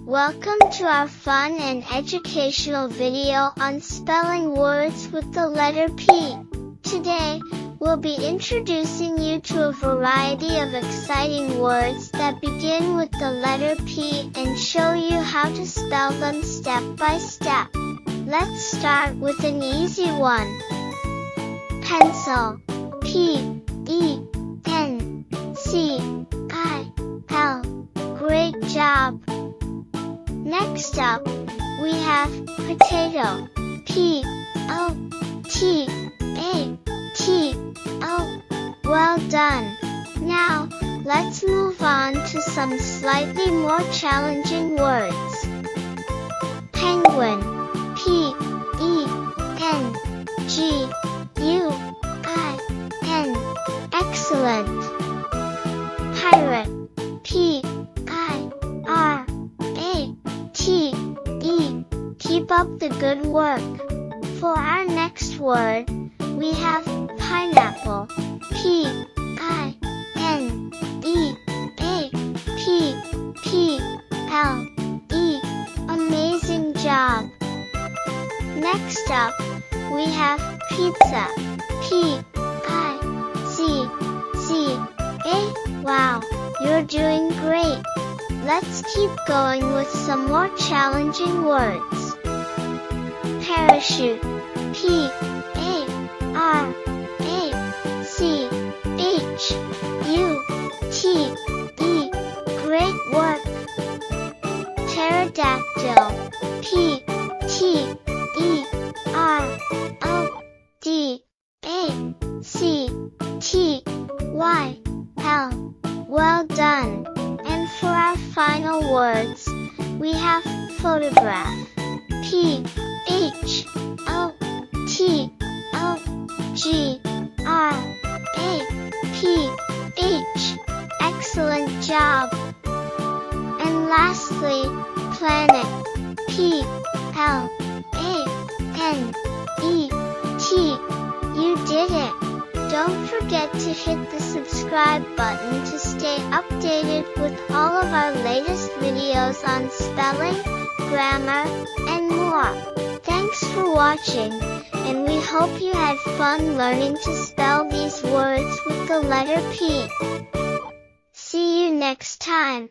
Welcome to our fun and educational video on spelling words with the letter P. Today, we'll be introducing you to a variety of exciting words that begin with the letter P and show you how to spell them step by step. Let's start with an easy one. Pencil. P-E-N-C-I-L. Great job! Next up, we have potato. P-O-T-A-T-O. Well done! Now, let's move on to some slightly more challenging words. Penguin. P-E-N-G-U-I-N. Excellent! Pirate. P-I-R-A-T-E. Keep up the good work. For our next word, we have pineapple. P-I-N-E-A-P-P-L-E. Amazing job! Next up, we have pizza. P-I-Z-Z-A. Wow, you're doing great! Let's keep going with some more challenging words. Parachute. P-A-R-A-C-H-U-T-E. Great work! Pterodactyl. P-T-E-R-O-D-A-C-T-Y-L. Well done! And for our final words, we have photograph. P-H-O-T-O-G-R-A-P-H. Excellent job! And lastly, planet. P-L-A-N-E-T. You did it! Don't forget to hit the subscribe button to stay updated with all of our latest videos on spelling, grammar, and more. Thanks for watching, and we hope you had fun learning to spell these words with the letter P. See you next time.